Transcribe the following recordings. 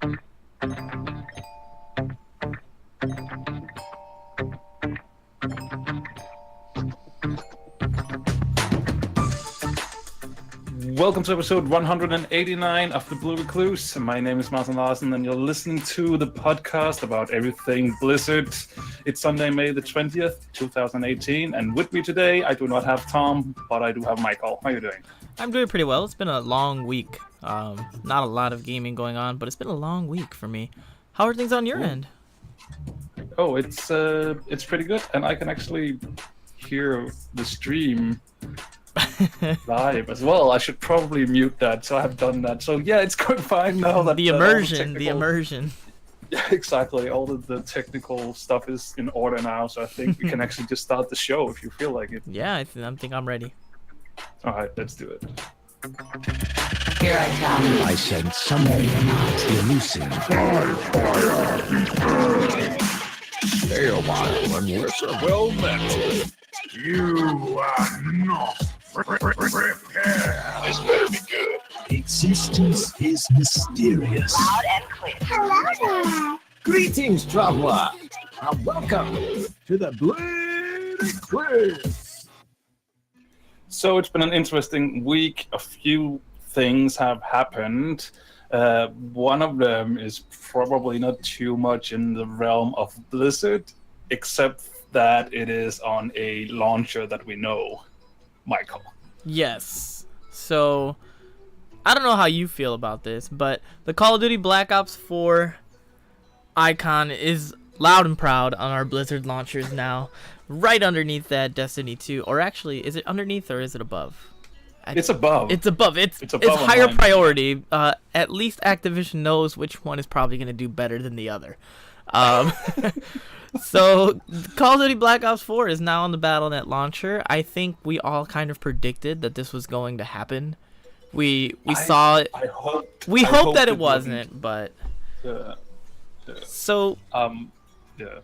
Welcome to episode 189 of the Blue Recluse. My name is Martin Larsen, and you're listening to the podcast about everything Blizzard. It's Sunday, May the 20th, 2018, and with me today, I do not have Tom, but I do have Michael. How are you doing? I'm doing pretty well. It's been a long week. Not a lot of gaming going on, but it's been a long week for me. How are things on your end? Oh, it's pretty good, and I can actually hear the stream live as well. I should probably mute that, so I have done that. So yeah, it's going fine now. That the immersion. Yeah, exactly. All of the technical stuff is in order now, so I think we can actually just start the show if you feel like it. Yeah, I think I'm ready. All right, let's do it. Here I come. I sense something elusive. Stay a while and listen. Well met. You are not prepared. This better be good. Existence is mysterious. Loud and clear. Hello there. Greetings, traveler, and welcome to the Blue Recluse. So it's been an interesting week. A few things have happened. One of them is probably not too much in the realm of Blizzard, except that it is on a launcher that we know. Michael. Yes. So, I don't know how you feel about this, but the Call of Duty Black Ops 4 icon is loud and proud on our Blizzard launchers now, right underneath that Destiny 2. Or actually, is it underneath or is it above? It's above. It's above. It's above higher mine. priority. At least Activision knows which one is probably going to do better than the other. So, Call of Duty Black Ops 4 is now on the Battle.net launcher. I think we all kind of predicted that this was going to happen. We saw it. I hope that it wasn't, but so yeah.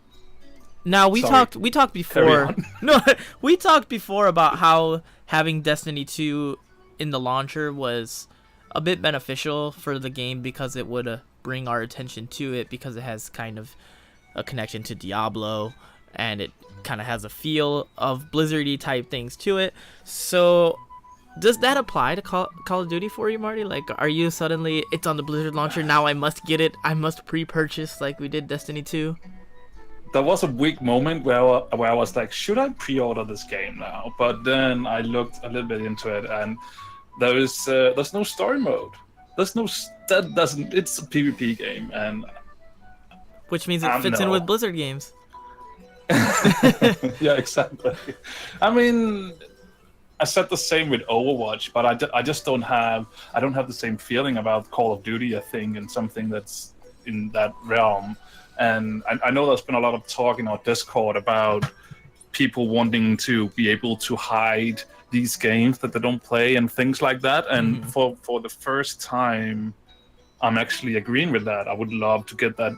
Now we Sorry. talked before. No, we talked before about how having Destiny 2 in the launcher was a bit beneficial for the game because it would bring our attention to it because it has kind of a connection to Diablo and it kind of has a feel of Blizzard-y type things to it. So does that apply to Call of Duty for you, Marty? Like, are you suddenly, it's on the Blizzard launcher, now I must get it, I must pre-purchase like we did Destiny 2? There was a weak moment where I was like, should I pre-order this game now? But then I looked a little bit into it, and there's no story mode. It's a PvP game, and which means it fits in with Blizzard games. Yeah, exactly. I mean, I said the same with Overwatch, but I just don't have the same feeling about Call of Duty, I think, and something that's in that realm. And I know there's been a lot of talk in our Discord about people wanting to be able to hide these games that they don't play and things like that. And for the first time, I'm actually agreeing with that. I would love to get that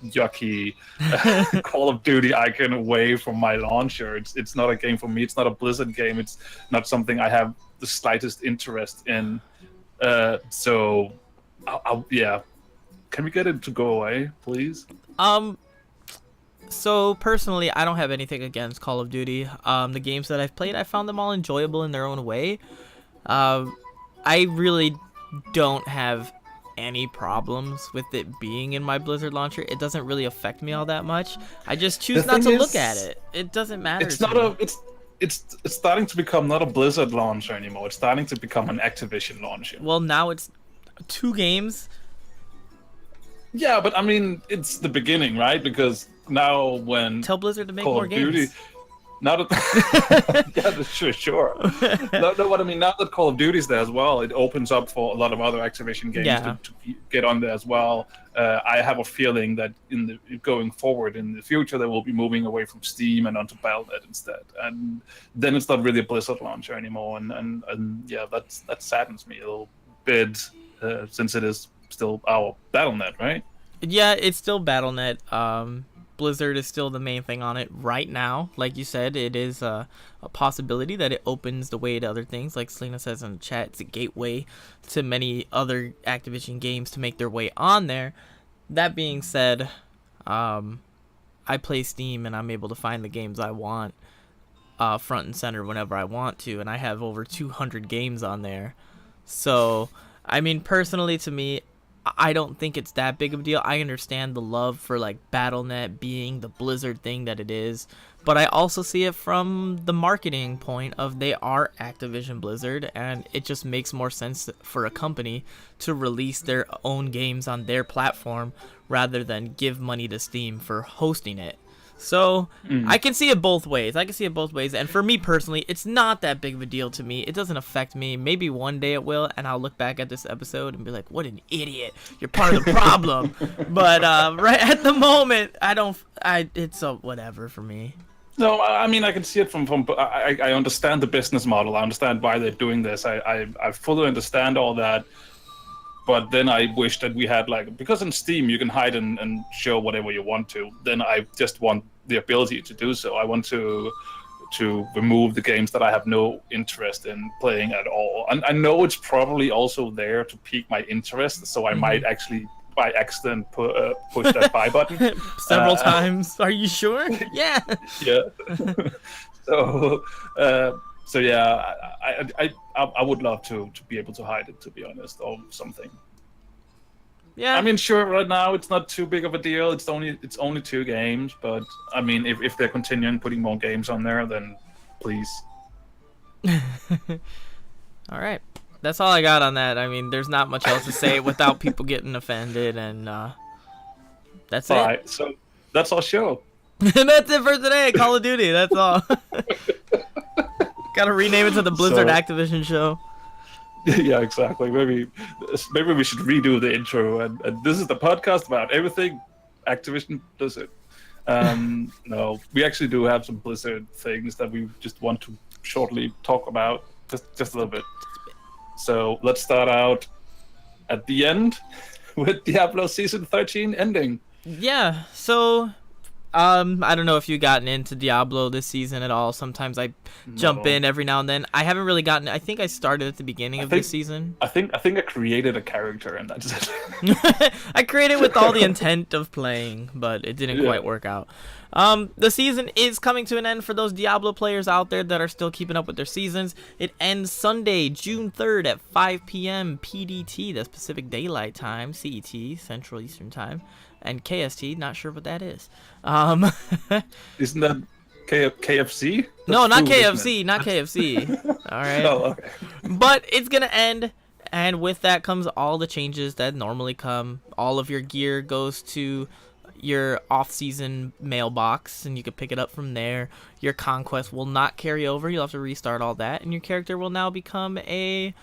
yucky Call of Duty icon away from my launcher. It's not a game for me. It's not a Blizzard game. It's not something I have the slightest interest in. So, yeah. Can we get it to go away, please? So personally, I don't have anything against Call of Duty. The games that I've played, I found them all enjoyable in their own way. I really don't have any problems with it being in my Blizzard launcher. It doesn't really affect me all that much. I just choose not to look at it. It doesn't matter. It's starting to become not a Blizzard launcher anymore. It's starting to become an Activision launcher. Well, now it's 2 games. Yeah, but I mean, it's the beginning, right? Because now when tell Blizzard to make Call more of games. Duty, now that yeah, sure. No, what I mean, now that Call of Duty's there as well, it opens up for a lot of other Activision games to get on there as well. I have a feeling that going forward in the future, they will be moving away from Steam and onto Battle.net instead, and then it's not really a Blizzard launcher anymore. And yeah, that saddens me a little bit since it is still our Battle.net, right? Yeah, it's still Battle.net. Blizzard is still the main thing on it right now. Like you said, it is a possibility that it opens the way to other things. Like Selena says in the chat, it's a gateway to many other Activision games to make their way on there. That being said, I play Steam and I'm able to find the games I want front and center whenever I want to, and I have over 200 games on there. So, I mean, personally, to me, I don't think it's that big of a deal. I understand the love for like BattleNet being the Blizzard thing that it is, but I also see it from the marketing point of they are Activision Blizzard, and it just makes more sense for a company to release their own games on their platform rather than give money to Steam for hosting it. So I can see it both ways. And for me personally, it's not that big of a deal to me. It doesn't affect me. Maybe one day it will, and I'll look back at this episode and be like, what an idiot. You're part of the problem. But right at the moment, it's a whatever for me. No, I mean, I can see it from I understand the business model. I understand why they're doing this. I fully understand all that. But then I wish that we had because in Steam you can hide and show whatever you want to. Then I just want the ability to do so. I want to remove the games that I have no interest in playing at all. And I know it's probably also there to pique my interest, so I might actually by accident push that buy button several times. Are you sure? Yeah. Yeah. So yeah, I would love to be able to hide it, to be honest, or something. Yeah. I mean, sure, right now it's not too big of a deal. It's only 2 games, but I mean, if they're continuing putting more games on there, then please. All right, that's all I got on that. I mean, there's not much else to say without people getting offended, and that's it. All right, so that's our show. That's it for today. Call of Duty. That's all. Gotta rename it to the Blizzard Activision show. Yeah, exactly. Maybe we should redo the intro. And this is the podcast about everything Activision Blizzard. No, we actually do have some Blizzard things that we just want to shortly talk about, just a little bit. So let's start out at the end with Diablo Season 13 ending. Yeah, so I don't know if you've gotten into Diablo this season at all. Sometimes I jump in every now and then. I haven't really gotten. I think I started at the beginning of this season. I think I created a character and that's it. I created with all the intent of playing, but it didn't quite work out. The season is coming to an end for those Diablo players out there that are still keeping up with their seasons. It ends Sunday, June 3rd at 5 p.m. PDT, that's Pacific Daylight Time, CET, Central Eastern Time, and KST, not sure what that is. Isn't that KFC? No, not KFC, not KFC. All right. Oh, okay. But it's going to end, and with that comes all the changes that normally come. All of your gear goes to your off-season mailbox, and you can pick it up from there. Your conquest will not carry over. You'll have to restart all that, and your character will now become a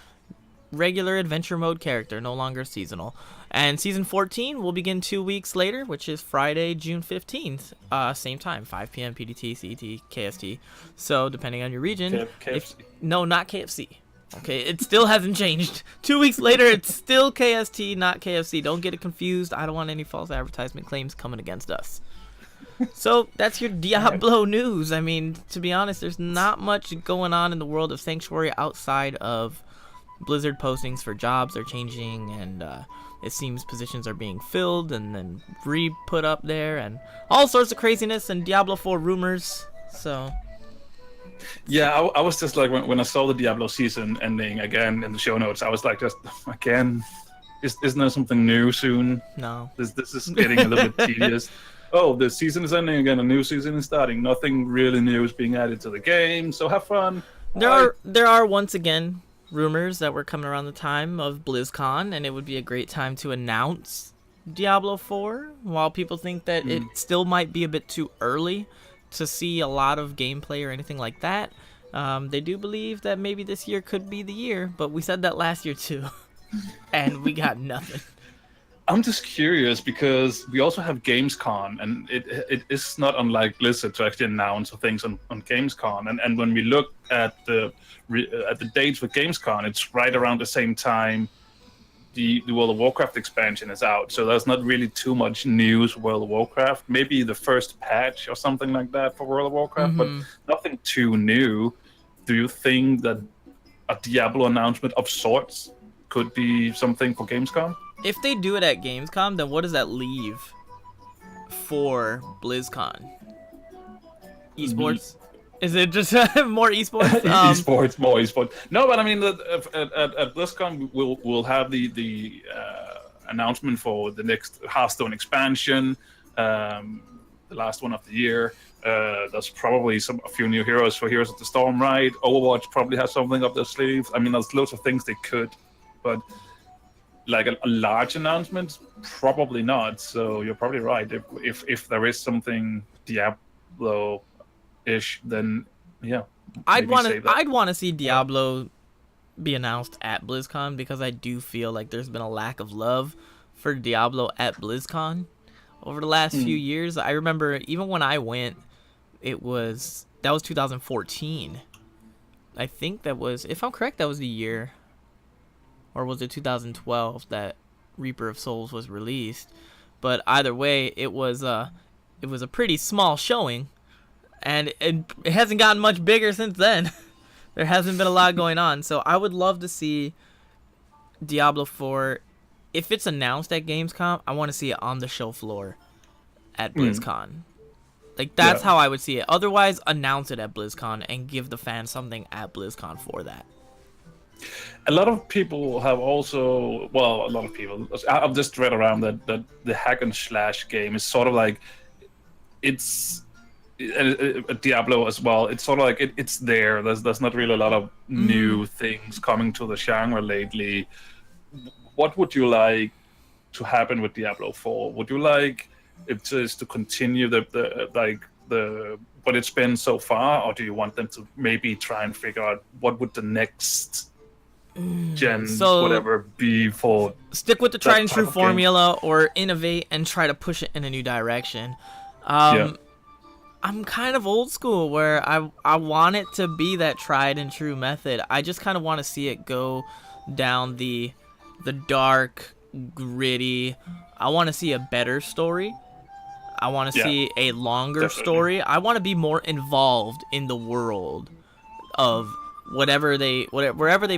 regular adventure mode character, no longer seasonal. And season 14 will begin 2 weeks later, which is Friday, June 15th. Same time, 5 p.m. PDT, CET, KST. So depending on your region, KFC. No, not KFC. Okay, it still hasn't changed. 2 weeks later, it's still KST, not KFC. Don't get it confused. I don't want any false advertisement claims coming against us. So that's your Diablo news. I mean, to be honest, there's not much going on in the world of Sanctuary outside of Blizzard postings for jobs are changing, and it seems positions are being filled and then re-put up there, and all sorts of craziness and Diablo 4 rumors. So yeah, I was just like, when I saw the Diablo season ending again in the show notes, I was like, just again, isn't there something new soon? No. This is getting a little bit tedious. Oh, the season is ending again, a new season is starting. Nothing really new is being added to the game, so have fun. There are once again rumors that were coming around the time of BlizzCon, and it would be a great time to announce Diablo 4, while people think that it still might be a bit too early to see a lot of gameplay or anything like that. They do believe that maybe this year could be the year, but we said that last year too, and we got nothing. I'm just curious because we also have Gamescom, and it is not unlike Blizzard to actually announce things on Gamescom. And when we look at the dates for Gamescom, it's right around the same time the World of Warcraft expansion is out. So there's not really too much news for World of Warcraft. Maybe the first patch or something like that for World of Warcraft, but nothing too new. Do you think that a Diablo announcement of sorts could be something for Gamescom? if they do it at Gamescom, then what does that leave for BlizzCon? Esports? Is it just more esports? Esports, more esports. No, but I mean, at BlizzCon, we'll have the announcement for the next Hearthstone expansion, the last one of the year. There's probably a few new heroes for Heroes of the Storm, right? Overwatch probably has something up their sleeves. I mean, there's loads of things they could, but like a large announcement, probably not. So you're probably right. If there is something Diablo-ish, then yeah, I'd want to see Diablo be announced at BlizzCon, because I do feel like there's been a lack of love for Diablo at BlizzCon over the last few years. I remember even when I went, that was 2014. I think that was, if I'm correct, that was the year, or was it 2012 that Reaper of Souls was released? But either way, it was a pretty small showing, and it hasn't gotten much bigger since then. There hasn't been a lot going on. So I would love to see Diablo 4. If it's announced at Gamescom, I want to see it on the show floor at BlizzCon. Like, that's how I would see it. Otherwise, announce it at BlizzCon and give the fans something at BlizzCon for that. A lot of people have also, well, a lot of people, I've just read around that the hack and slash game is sort of like, it's Diablo as well. It's sort of like it's there. There's not really a lot of new things coming to the genre lately. What would you like to happen with Diablo 4? Would you like it to continue what it's been so far, or do you want them to maybe try and figure out what would the next gen whatever be for? Stick with the tried and true formula, or innovate and try to push it in a new direction. I'm kind of old school, where I want it to be that tried and true method. I just kind of want to see it go down the dark, gritty. I want to see a better story. I want to see a longer story. I want to be more involved in the world of wherever they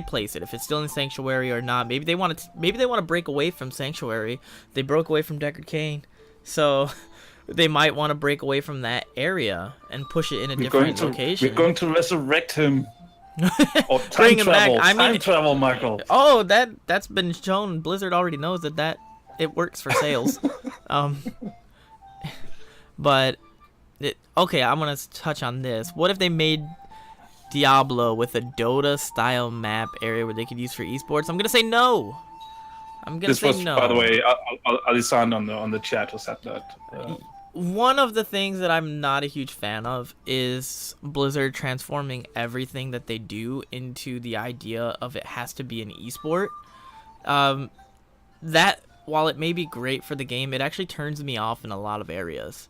place it. If it's still in Sanctuary or not. Maybe they want to break away from Sanctuary. They broke away from Deckard Cain, so they might want to break away from that area and push it in a different location. We're going to resurrect him. Or Bring him travel. back. Time travel, Michael. Oh, that's been shown. Blizzard already knows that it works for sales. But okay, I'm gonna touch on this. What if they made Diablo with a Dota style map area where they could use for esports? I'm gonna say no. This was, by the way, Alisand on the chat who said that. One of the things that I'm not a huge fan of is Blizzard transforming everything that they do into the idea of it has to be an esport. That, while it may be great for the game, it actually turns me off in a lot of areas.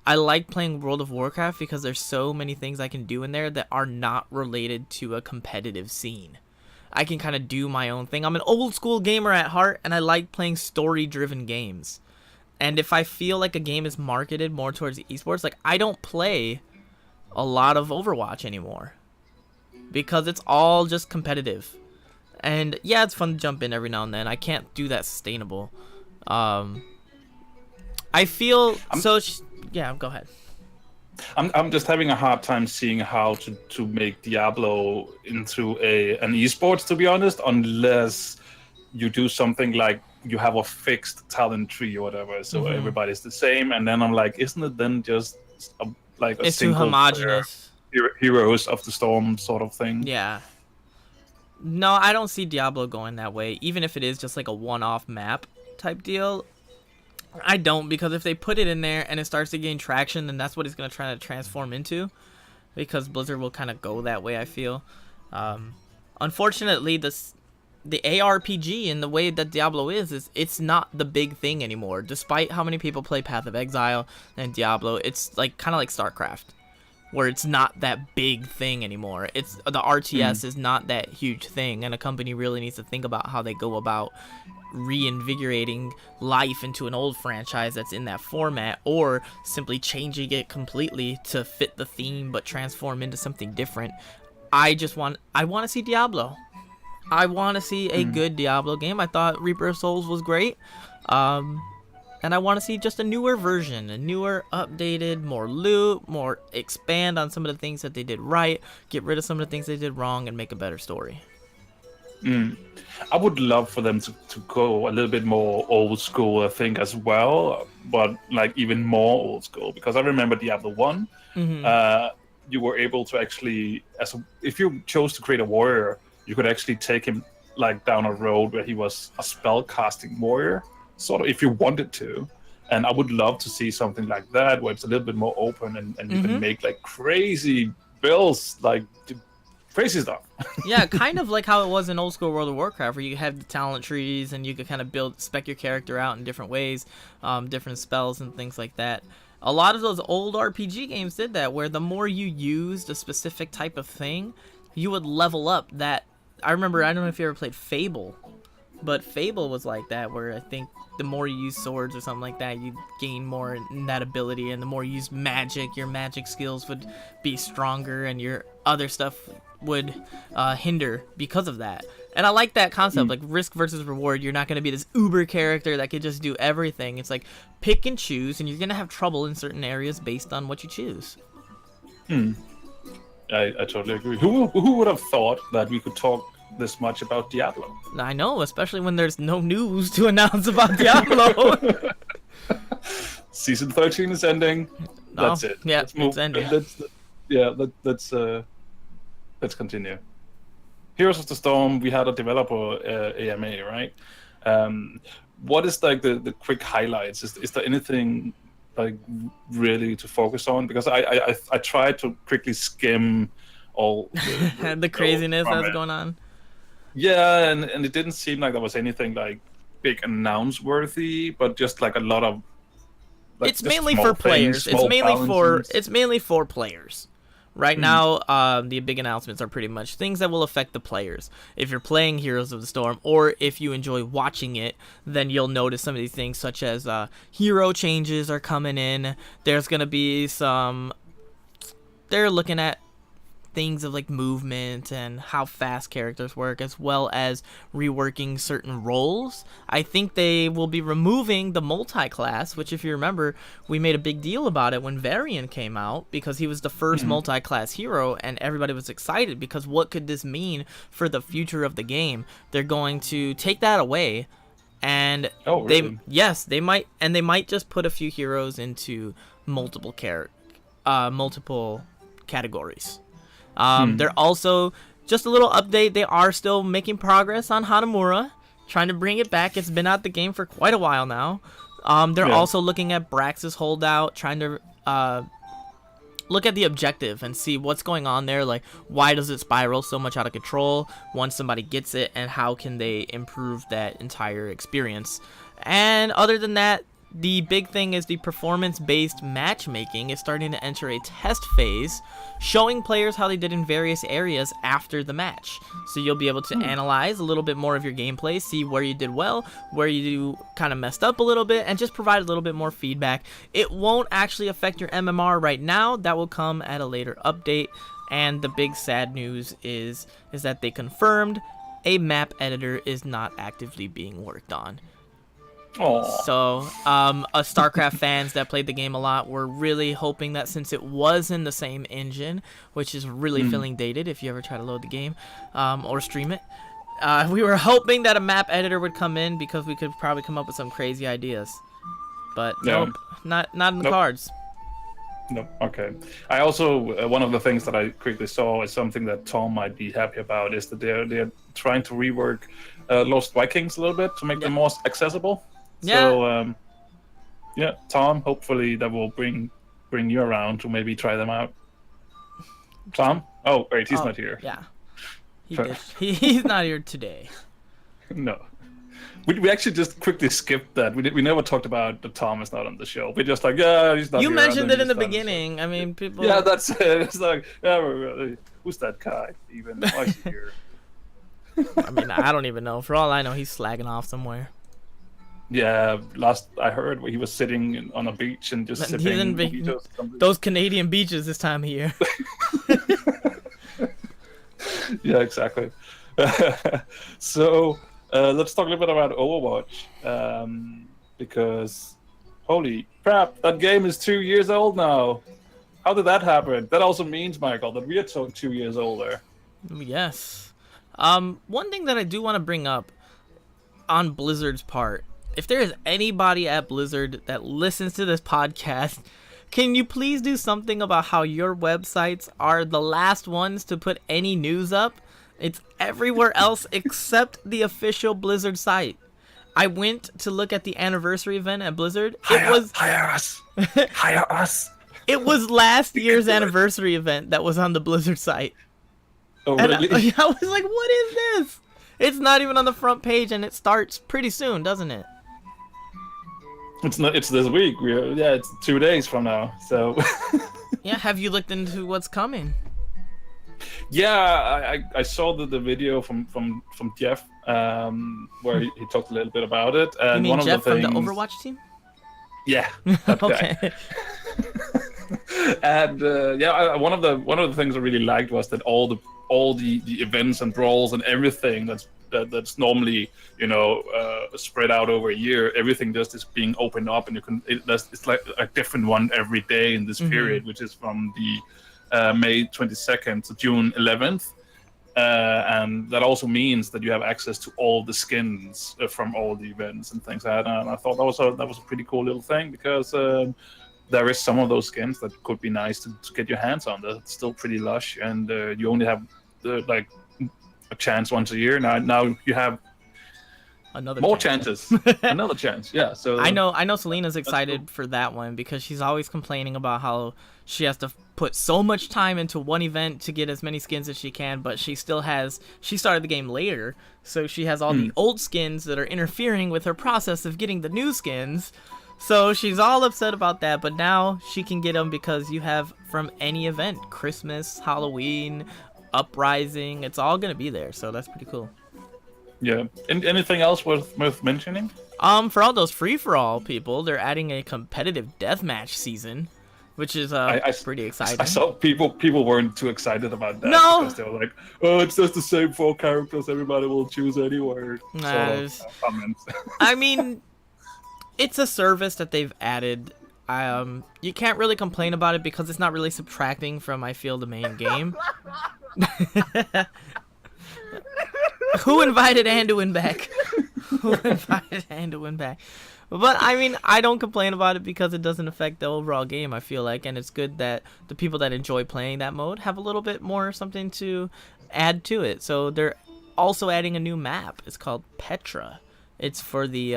I like playing World of Warcraft because there's so many things I can do in there that are not related to a competitive scene. I can kind of do my own thing. I'm an old school gamer at heart, and I like playing story-driven games. And if I feel like a game is marketed more towards esports, like, I don't play a lot of Overwatch anymore, because it's all just competitive. And yeah, it's fun to jump in every now and then. I can't do that sustainable. I feel yeah, go ahead. I'm just having a hard time seeing how to make Diablo into an esports, to be honest, unless you do something like you have a fixed talent tree or whatever, so everybody's the same. And then I'm like, isn't it then just a it's too single homogenous Heroes of the Storm sort of thing? Yeah. No, I don't see Diablo going that way, even if it is just like a one-off map type deal. I don't, because if they put it in there and it starts to gain traction, then that's what it's going to try to transform into, because Blizzard will kind of go that way, I feel. Unfortunately, the ARPG and the way that Diablo is it's not the big thing anymore. Despite how many people play Path of Exile and Diablo, it's like kind of like StarCraft, where it's not that big thing anymore. It's the RTS is not that huge thing, and a company really needs to think about how they go about reinvigorating life into an old franchise that's in that format, or simply changing it completely to fit the theme but transform into something different. I want to see Diablo. I want to see a good Diablo game. I thought Reaper of Souls was great. And I want to see just a newer version, a newer, updated, more loot, more expand on some of the things that they did right, get rid of some of the things they did wrong, and make a better story. I would love for them to go a little bit more old school, I think, as well, but like even more old school, because I remember Diablo 1, you were able to actually, if you chose to create a warrior, you could actually take him like down a road where he was a spell casting warrior, sort of, if you wanted to. And I would love to see something like that, where it's a little bit more open and you can make like crazy builds, like crazy stuff. Yeah, kind of like how it was in old school World of Warcraft, where you had the talent trees and you could kind of spec your character out in different ways, different spells and things like that. A lot of those old RPG games did that, where the more you used a specific type of thing, you would level up that. I remember, I don't know if you ever played Fable, but Fable was like that, where I think the more you use swords or something like that, you gain more in that ability, and the more you use magic, your magic skills would be stronger, and your other stuff would hinder because of that. And I like that concept, like risk versus reward. You're not going to be this uber character that could just do everything. It's like pick and choose, and you're going to have trouble in certain areas based on what you choose. I totally agree. Who would have thought that we could talk this much about Diablo? I know, especially when there's no news to announce about Diablo. Season 13 is ending. That's it. Yeah, let's move. it's ending. Let's continue. Heroes of the Storm, we had a developer AMA, right? What is like the quick highlights? Is there anything like really to focus on? Because I tried to quickly skim all the craziness that's going on. Yeah, and it didn't seem like there was anything like big announce worthy, but just like a lot of. Like, it's mainly for players. It's mainly for players. Right now, the big announcements are pretty much things that will affect the players. If you're playing Heroes of the Storm, or if you enjoy watching it, then you'll notice some of these things, such as hero changes are coming in. There's going to be some... They're looking at things of like movement and how fast characters work, as well as reworking certain roles. I think they will be removing the multi-class, which, if you remember, we made a big deal about it when Varian came out, because he was the first multi-class hero, and everybody was excited because what could this mean for the future of the game? They're going to take that away, and really? they might just put a few heroes into multiple categories. They're also, just a little update, they are still making progress on Hanamura, trying to bring it back. It's been out the game for quite a while now. They're also looking at Brax's holdout, trying to look at the objective and see what's going on there. Like, why does it spiral so much out of control once somebody gets it, and how can they improve that entire experience? And other than that, the big thing is the performance-based matchmaking is starting to enter a test phase, showing players how they did in various areas after the match. So you'll be able to analyze a little bit more of your gameplay, see where you did well, where you kind of messed up a little bit, and just provide a little bit more feedback. It won't actually affect your MMR right now. That will come at a later update. And the big sad news is that they confirmed a map editor is not actively being worked on. Aww. So, StarCraft fans that played the game a lot were really hoping that, since it was in the same engine, which is really feeling dated if you ever try to load the game or stream it, we were hoping that a map editor would come in, because we could probably come up with some crazy ideas. But nope, not in the cards. No, okay. I also, one of the things that I quickly saw is something that Tom might be happy about, is that they're trying to rework Lost Vikings a little bit to make them more accessible. Yeah. So, Tom, hopefully that will bring you around to maybe try them out. Tom? Oh, wait, he's not here. Yeah. He's not here today. No. We actually just quickly skipped that. We never talked about the Tom is not on the show. We're just like, yeah, he's not here. You mentioned it in the the beginning. I mean, people... Yeah, that's it. It's like, who's that guy even? Why is he here? I mean, I don't even know. For all I know, he's slagging off somewhere. Yeah, last I heard, he was sitting on a beach and just sipping mojitos. Those Canadian beaches this time of year. Yeah, exactly. So let's talk a little bit about Overwatch, because holy crap, that game is 2 years old now. How did that happen? That also means, Michael, that we are 2 years older. Yes. One thing that I do want to bring up on Blizzard's part, if there is anybody at Blizzard that listens to this podcast, can you please do something about how your websites are the last ones to put any news up? It's everywhere else except the official Blizzard site. I went to look at the anniversary event at Blizzard. Hire us. Hire us. It was last year's anniversary event that was on the Blizzard site. Oh, And really? I was like, what is this? It's not even on the front page, and it starts pretty soon, doesn't it? It's not. It's this week. It's 2 days from now. So. Yeah, have you looked into what's coming? Yeah, I saw the video from Jeff, where he talked a little bit about it. And You mean one Jeff of the things, from the Overwatch team? Yeah. That guy. Okay. And one of the things I really liked was that all the events and brawls and everything that's normally spread out over a year, everything just is being opened up, and it's like a different one every day in this period, which is from the May 22nd to June 11th. And that also means that you have access to all the skins from all the events and things like that. And I thought that was a pretty cool little thing, because there is some of those skins that could be nice to get your hands on. That's still pretty lush, and you only have like a chance once a year. Now you have Another more chance. chances. Another chance. Yeah. So I know Selena's excited for that one, because she's always complaining about how she has to put so much time into one event to get as many skins as she can, but she started the game later, so she has all the old skins that are interfering with her process of getting the new skins. So she's all upset about that, but now she can get them because you have from any event, Christmas, Halloween, Uprising, it's all gonna be there, so that's pretty cool. yeah. Anything else worth mentioning? For all those free-for-all people, they're adding a competitive deathmatch season, which is pretty exciting. I saw people weren't too excited about that, No. because they were like, "Oh, it's just the same 4 characters. Everybody will choose anywhere." Nah, Comments. I mean, it's a service that they've added. You can't really complain about it because it's not really subtracting from, I feel, the main game. Who invited Anduin back? Who invited Anduin back? But I mean, I don't complain about it because it doesn't affect the overall game, I feel like, and it's good that the people that enjoy playing that mode have a little bit more something to add to it. So they're also adding a new map. It's called Petra. It's for the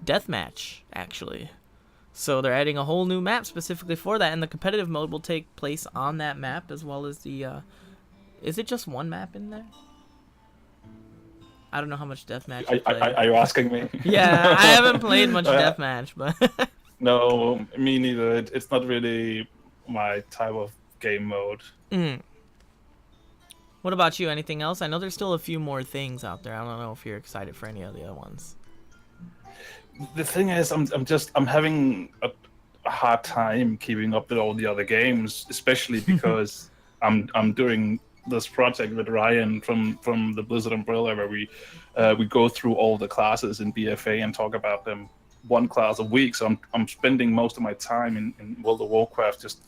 deathmatch, actually. So they're adding a whole new map specifically for that, and the competitive mode will take place on that map, as well as the is it just one map in there? I don't know how much deathmatch you play. Are you asking me? Yeah, I haven't played much deathmatch, but No, me neither. It's not really my type of game mode. What about you? Anything else? I know there's still a few more things out there. I don't know if you're excited for any of the other ones. The thing is, I'm having a hard time keeping up with all the other games, especially because I'm doing this project with Ryan from the Blizzard umbrella, where we go through all the classes in BFA and talk about them one class a week. So I'm spending most of my time in World of Warcraft just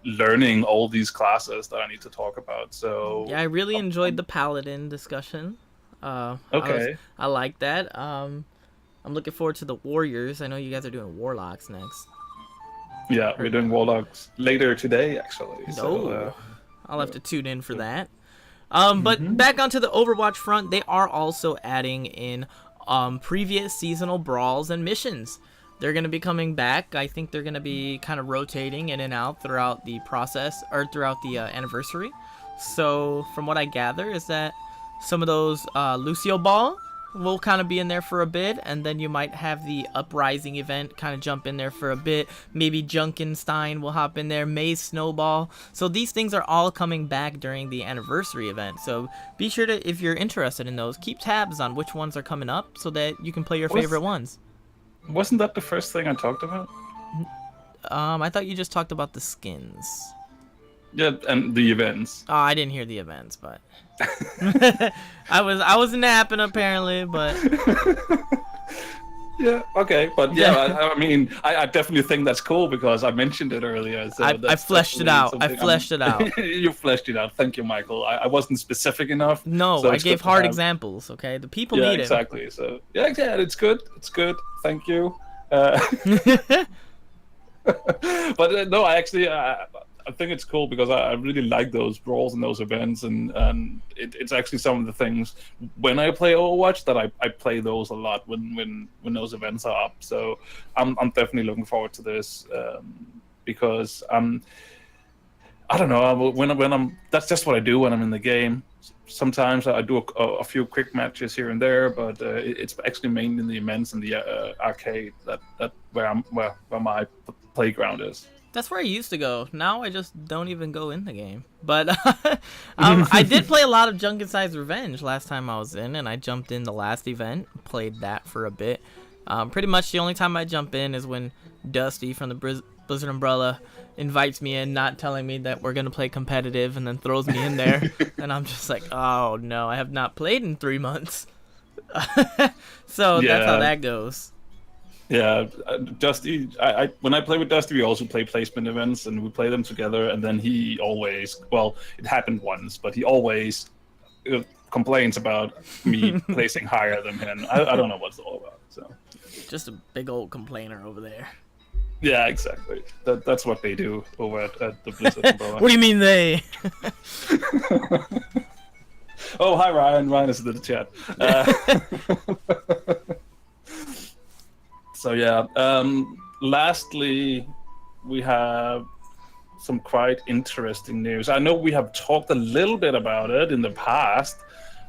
learning all these classes that I need to talk about. So yeah, I really enjoyed the Paladin discussion. Okay. I like that. I'm looking forward to the Warriors. I know you guys are doing Warlocks next. Yeah, we're doing Warlocks later today, actually. So, I'll have to tune in for that. But back onto the Overwatch front, they are also adding in previous seasonal brawls and missions. They're going to be coming back. I think they're going to be kind of rotating in and out throughout the process, or throughout the anniversary. So from what I gather is that some of those Lucio Ball will kind of be in there for a bit, and then you might have the Uprising event kind of jump in there for a bit. Maybe Junkenstein will hop in there, Maze Snowball. So these things are all coming back during the anniversary event. So be sure to, if you're interested in those, keep tabs on which ones are coming up so that you can play your favorite ones. Wasn't that the first thing I talked about? I thought you just talked about the skins. Yeah, and the events. Oh, I didn't hear the events, but I was napping apparently, but Yeah, okay, but yeah, I mean, I definitely think that's cool because I mentioned it earlier. So I that's fleshed it definitely out. I something fleshed it out. You fleshed it out. Thank you, Michael. I wasn't specific enough. No, so I it's gave good to hard have- examples. Okay, the people Yeah, need exactly. So yeah, it's good. It's good. Thank you. it. But no, I think it's cool because I really like those brawls and those events, and it's actually some of the things when I play Overwatch that I play those a lot when those events are up. So I'm definitely looking forward to this because I don't know when I'm that's just what I do when I'm in the game. Sometimes I do a few quick matches here and there, but it's actually mainly in the events and the arcade that where my playground is. That's where I used to go. Now I just don't even go in the game. But I did play a lot of Junkin Size Revenge last time I was in, and I jumped in the last event, played that for a bit. Pretty much the only time I jump in is when Dusty from the Blizzard Umbrella invites me in, not telling me that we're going to play competitive, and then throws me in there. And I'm just like, oh no, I have not played in 3 months. So that's how that goes. Yeah, Dusty. I when I play with Dusty, we also play placement events, and we play them together. And then he always, well, it happened once, but he always complains about me placing higher than him. I don't know what it's all about. So Just a big old complainer over there. yeah, exactly. That's what they do over at the Blizzard Umbrella. What do you mean they? Oh, hi Ryan. Ryan is in the chat. So yeah. Lastly, we have some quite interesting news. I know we have talked a little bit about it in the past,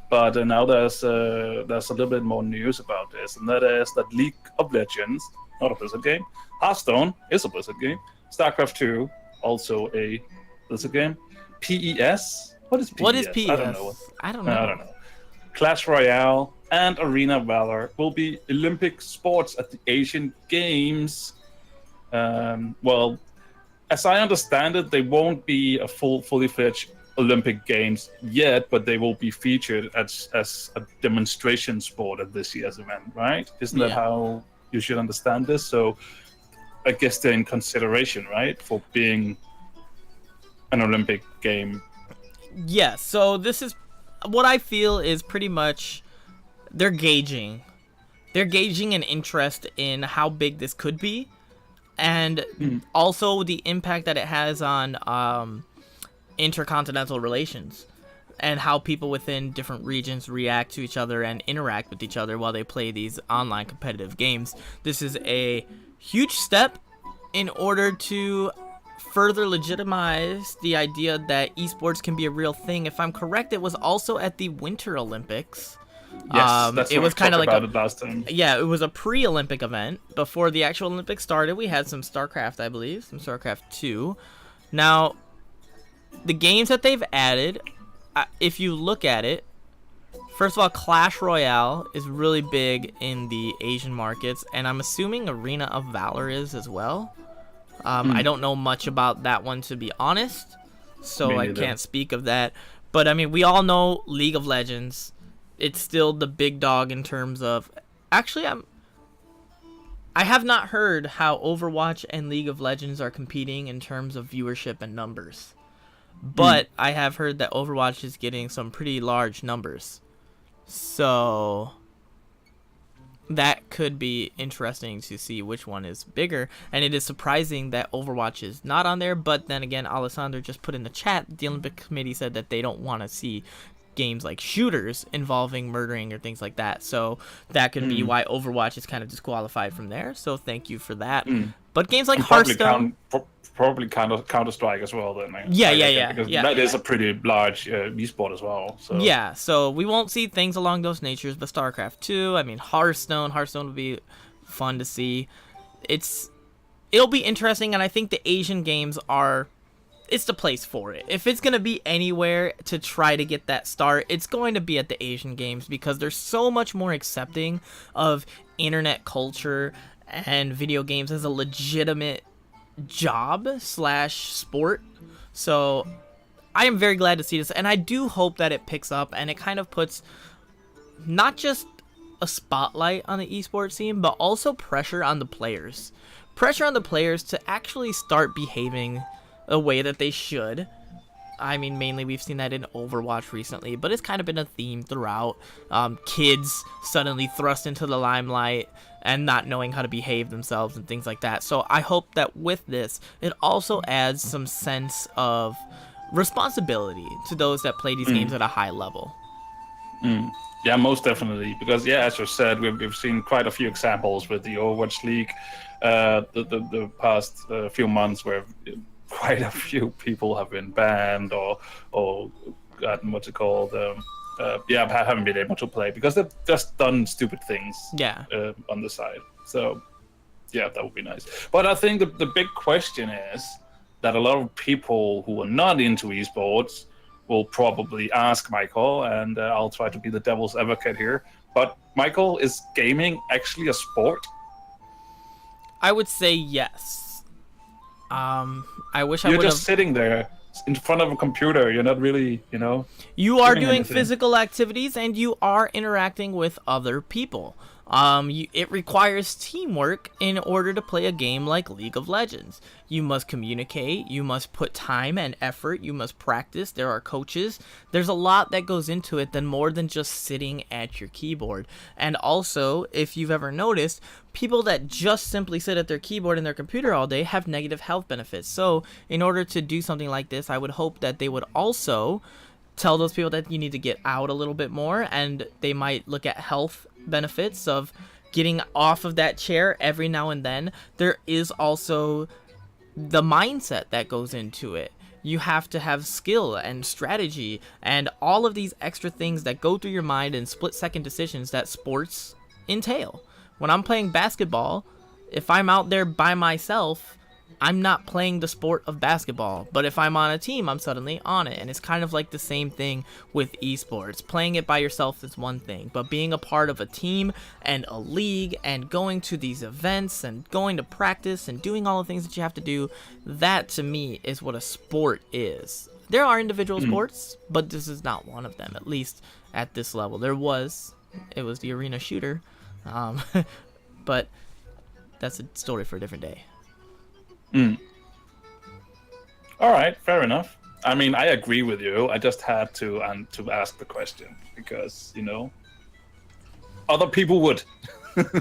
but now there's a little bit more news about this, and that is that League of Legends, not a Blizzard game, Hearthstone is a Blizzard game, StarCraft 2 also a Blizzard game, PES. What is PES? What is PES? I don't know. I don't know. I don't know. Clash Royale and Arena of Valor will be Olympic sports at the Asian Games. Well, as I understand it, they won't be a fully fledged Olympic Games yet, but they will be featured as a demonstration sport at this year's event, right? Isn't that how you should understand this? So I guess they're in consideration, right, for being an Olympic game. Yeah, so this is what I feel is pretty much they're gauging an interest in how big this could be, and also the impact that it has on intercontinental relations and how people within different regions react to each other and interact with each other while they play these online competitive games. This is a huge step in order to further legitimize the idea that esports can be a real thing. If I'm correct, it was also at the Winter Olympics. Yes, that's it what was kind of like about it last time. Yeah, it was a pre-Olympic event. Before the actual Olympics started, we had some StarCraft, I believe, some StarCraft 2. Now, the games that they've added, if you look at it, first of all, Clash Royale is really big in the Asian markets, and I'm assuming Arena of Valor is as well. I don't know much about that one, to be honest, so I can't speak of that. But, I mean, we all know League of Legends. It's still the big dog in terms of... Actually, I have not heard how Overwatch and League of Legends are competing in terms of viewership and numbers. But I have heard that Overwatch is getting some pretty large numbers. So that could be interesting to see which one is bigger. And it is surprising that Overwatch is not on there. But then again, Alessandro just put in the chat, the Olympic Committee said that they don't want to see games like shooters involving murdering or things like that. So that could be why Overwatch is kind of disqualified from there. So thank you for that. But games like Hearthstone... Probably Counter-Strike as well, then. Yeah. Because that is a pretty large esport as well. So. Yeah, so we won't see things along those natures, but StarCraft 2, I mean, Hearthstone would be fun to see. It'll be interesting, and I think the Asian games it's the place for it. If it's going to be anywhere to try to get that start, it's going to be at the Asian games because they're so much more accepting of internet culture and video games as a legitimate job / sport. So I am very glad to see this, and I do hope that it picks up and it kind of puts not just a spotlight on the esports scene, but also pressure on the players. Pressure on the players to actually start behaving the way that they should. I mean, mainly we've seen that in Overwatch recently, but it's kind of been a theme throughout. Kids suddenly thrust into the limelight and not knowing how to behave themselves and things like that. So I hope that with this, it also adds some sense of responsibility to those that play these games at a high level. Yeah, most definitely. Because as you said, we've seen quite a few examples with the Overwatch League the past few months where quite a few people have been banned or gotten what's it called haven't been able to play because they've just done stupid things on the side. So yeah, that would be nice. But I think the big question is that a lot of people who are not into esports will probably ask Michael, and I'll try to be the devil's advocate here, but Michael, is gaming actually a sport? I would say yes. I wish I would have... You're just sitting there in front of a computer. You're not really, You are doing anything. physical activities, and you are interacting with other people. It requires teamwork in order to play a game like League of Legends. You must communicate, you must put time and effort, you must practice, there are coaches. There's a lot that goes into it than more than just sitting at your keyboard. And also, if you've ever noticed, people that just simply sit at their keyboard and their computer all day have negative health benefits. So, in order to do something like this, I would hope that they would also tell those people that you need to get out a little bit more, and they might look at health benefits of getting off of that chair every now and then. There is also the mindset that goes into it. You have to have skill and strategy and all of these extra things that go through your mind and split-second decisions that sports entail. When I'm playing basketball, if I'm out there by myself, I'm not playing the sport of basketball, but if I'm on a team, I'm suddenly on it. And it's kind of like the same thing with esports. Playing it by yourself is one thing, but being a part of a team and a league and going to these events and going to practice and doing all the things that you have to do, that to me is what a sport is. There are individual sports, but this is not one of them, at least at this level. It was the arena shooter, but that's a story for a different day. All right, fair enough. I mean, I agree with you. I just had to ask the question because other people would.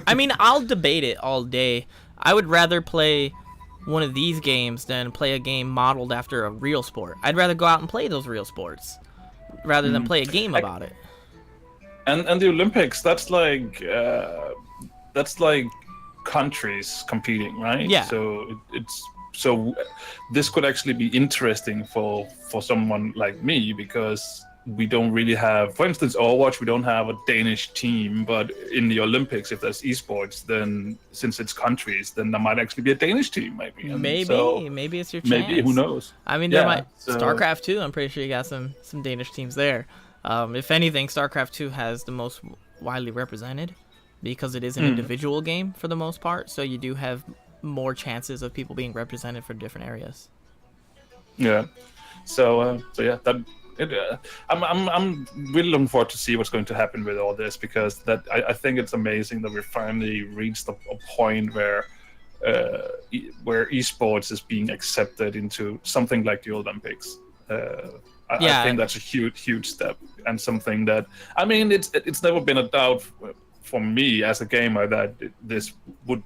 I mean, I'll debate it all day. I would rather play one of these games than play a game modeled after a real sport. I'd rather go out and play those real sports rather than play a game about it. And the Olympics, that's like countries competing, right? Yeah. So this could actually be interesting for someone like me because we don't really have, for instance, Overwatch, we don't have a Danish team, but in the Olympics, if there's esports, then since it's countries, then there might actually be a Danish team, maybe. And maybe it's your chance. Maybe, who knows? I mean, there might StarCraft 2. I'm pretty sure you got some Danish teams there. If anything, StarCraft 2 has the most widely represented because it is an individual game for the most part. So you do have more chances of people being represented for different areas. Yeah. So yeah, I'm really looking forward to see what's going to happen with all this because I think it's amazing that we finally reached a point where esports is being accepted into something like the Olympics. I think that's a huge step and something that, I mean, it's never been a doubt for me as a gamer that this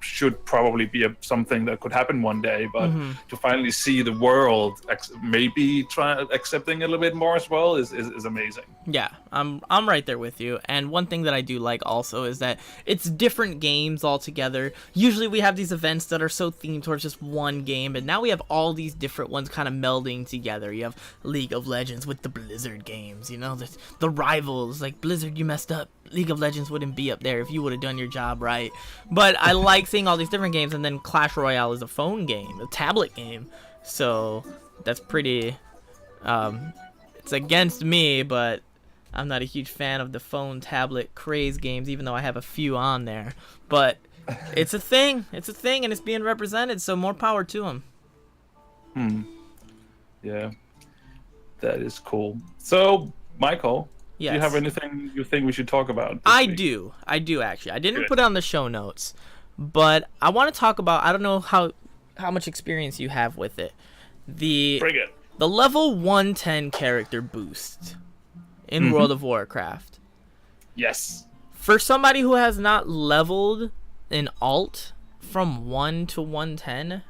should probably be something that could happen one day, but to finally see the world maybe try accepting a little bit more as well is amazing. Yeah, I'm right there with you. And one thing that I do like also is that it's different games altogether. Usually we have these events that are so themed towards just one game, and now we have all these different ones kind of melding together. You have League of Legends with the Blizzard games, the rivals, like Blizzard, you messed up. League of Legends wouldn't be up there if you would have done your job right. But I like seeing all these different games, and then Clash Royale is a phone game, a tablet game. So that's pretty, it's against me, but I'm not a huge fan of the phone tablet craze games, even though I have a few on there. But it's a thing, and it's being represented, so more power to them. Yeah, that is cool. So, Michael, do you have Yes. anything you think we should talk about this I week? do. I do actually. I didn't Good. put it on the show notes, but I want to talk about. I don't know how much experience you have with it. The Bring it. the level 110 character boost in World of Warcraft. Yes. For somebody who has not leveled an alt from 1 to 110,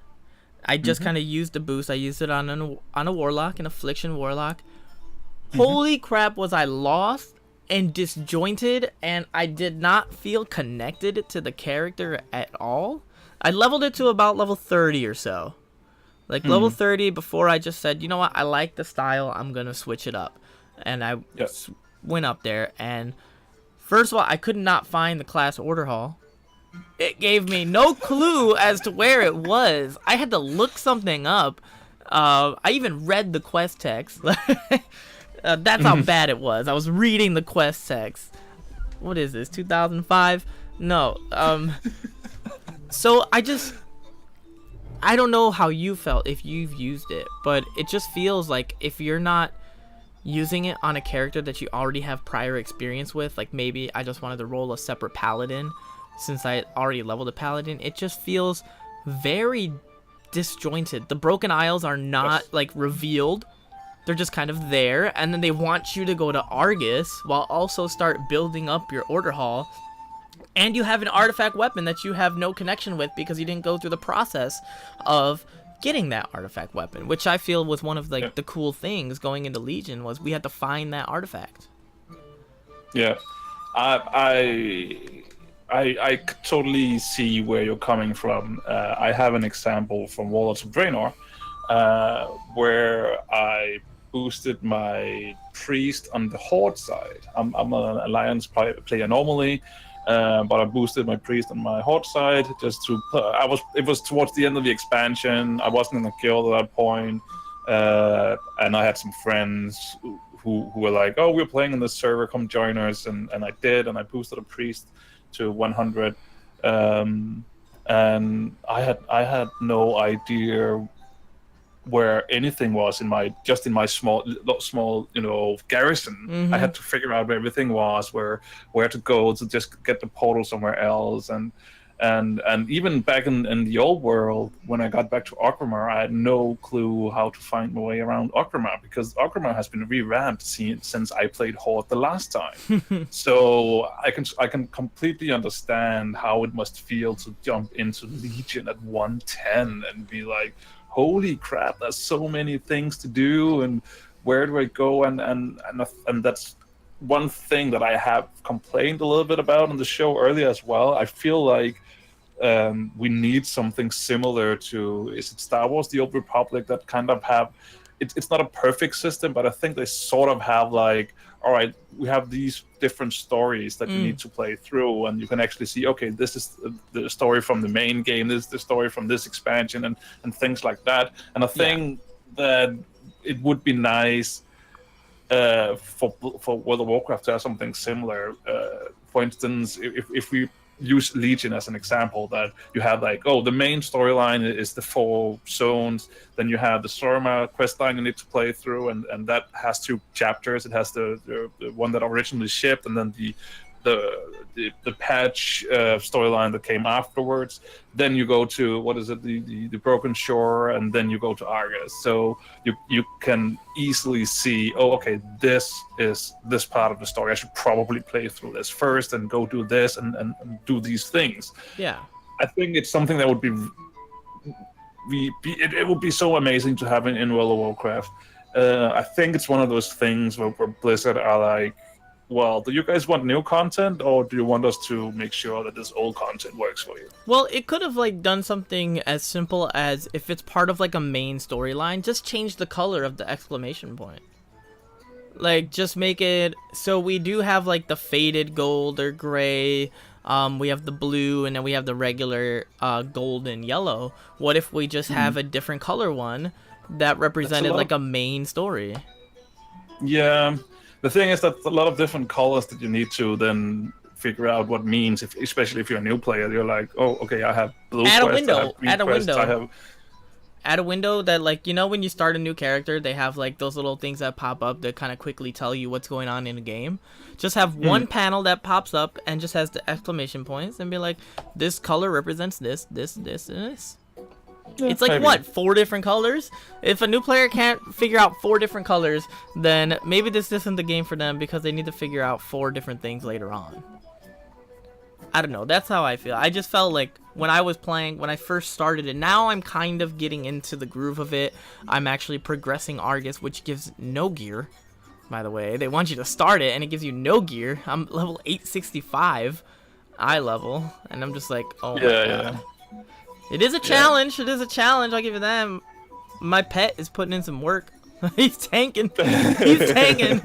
I just kind of used the boost. I used it on a warlock, an affliction warlock. Holy crap, was I lost and disjointed, and I did not feel connected to the character at all. I leveled it to about level 30 or so. Like level 30 before I just said, you know what, I like the style, I'm going to switch it up. And I went up there, and first of all, I could not find the class order hall. It gave me no clue as to where it was. I had to look something up. I even read the quest text. That's how bad it was. I was reading the quest text. What is this, 2005? No. So I don't know how you felt if you've used it, but it just feels like if you're not using it on a character that you already have prior experience with, like maybe I just wanted to roll a separate paladin since I already leveled a paladin, it just feels very disjointed. The broken isles are not like revealed. They're just kind of there, and then they want you to go to Argus while also start building up your order hall. And you have an artifact weapon that you have no connection with because you didn't go through the process of getting that artifact weapon, which I feel was one of like the cool things going into Legion was we had to find that artifact. Yeah, I totally see where you're coming from. I have an example from Warlords of Draenor, where I boosted my priest on the Horde side. I'm an Alliance player normally, but I boosted my priest on my Horde side just to. It was towards the end of the expansion. I wasn't in the guild at that point, and I had some friends who were like, "Oh, we're playing in this server. Come join us." And I did, and I boosted a priest to 100, and I had no idea where anything was in my small garrison. I had to figure out where everything was, where to go to just get the portal somewhere else, and even back in the old world, when I got back to Orgrimmar, I had no clue how to find my way around Orgrimmar because Orgrimmar has been revamped since I played Horde the last time. So I can completely understand how it must feel to jump into Legion at 110 and be like, holy crap, there's so many things to do, and where do I go? And that's one thing that I have complained a little bit about on the show earlier as well. I feel like we need something similar to, is it Star Wars The Old Republic, that kind of have, it's not a perfect system, but I think they sort of have like, all right, we have these different stories that you need to play through, and you can actually see, okay, this is the story from the main game, this is the story from this expansion, and things like that. And I think that it would be nice for World of Warcraft to have something similar. For instance, if we use Legion as an example, that you have like, oh, the main storyline is the 4 zones, then you have the Storma quest line you need to play through, and that has 2 chapters. It has the one that originally shipped, and then the patch storyline that came afterwards. Then you go to, what is it, the Broken Shore, and then you go to Argus. So you can easily see, oh, okay, this is this part of the story. I should probably play through this first and go do this and do these things. Yeah, I think it's something that would it would be so amazing to have in World of Warcraft. I think it's one of those things where Blizzard are like, well, do you guys want new content, or do you want us to make sure that this old content works for you? well, it could have like done something as simple as, if it's part of like a main storyline, just change the color of the exclamation point. Like, just make it so we do have like the faded gold or gray, we have the blue, and then we have the regular gold and yellow. What if we just have a different color one that represented like a main story? Yeah. The thing is that a lot of different colors that you need to then figure out what means, especially if you're a new player. You're like, oh, okay, I have blue Add a quests, window. I have green Add a quests, window. add a window that, like, you know, when you start a new character, they have like those little things that pop up that kind of quickly tell you what's going on in a game. Just have one panel that pops up and just has the exclamation points and be like, this color represents this, and this. Yeah, It's like, maybe. what, 4 different colors? If a new player can't figure out 4 different colors, then maybe this isn't the game for them because they need to figure out 4 different things later on. I don't know. That's how I feel. I just felt like when I was playing, when I first started it, now I'm kind of getting into the groove of it. I'm actually progressing Argus, which gives no gear, by the way. They want you to start it, and it gives you no gear. I'm level 865, eye level, and I'm just like, oh my god. It is a challenge. It is a challenge. I'll give you that. My pet is putting in some work. He's tanking. He's tanking.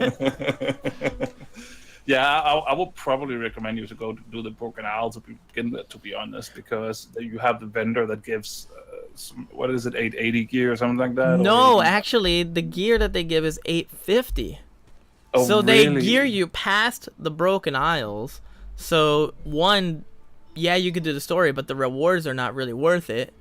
Yeah, I would probably recommend you to go to do the Broken Isle to begin with, to be honest, because you have the vendor that gives, what is it, 880 gear or something like that? No, actually, the gear that they give is 850. Oh, so really? they gear you past the Broken Isles. So, one, yeah, you could do the story, but the rewards are not really worth it.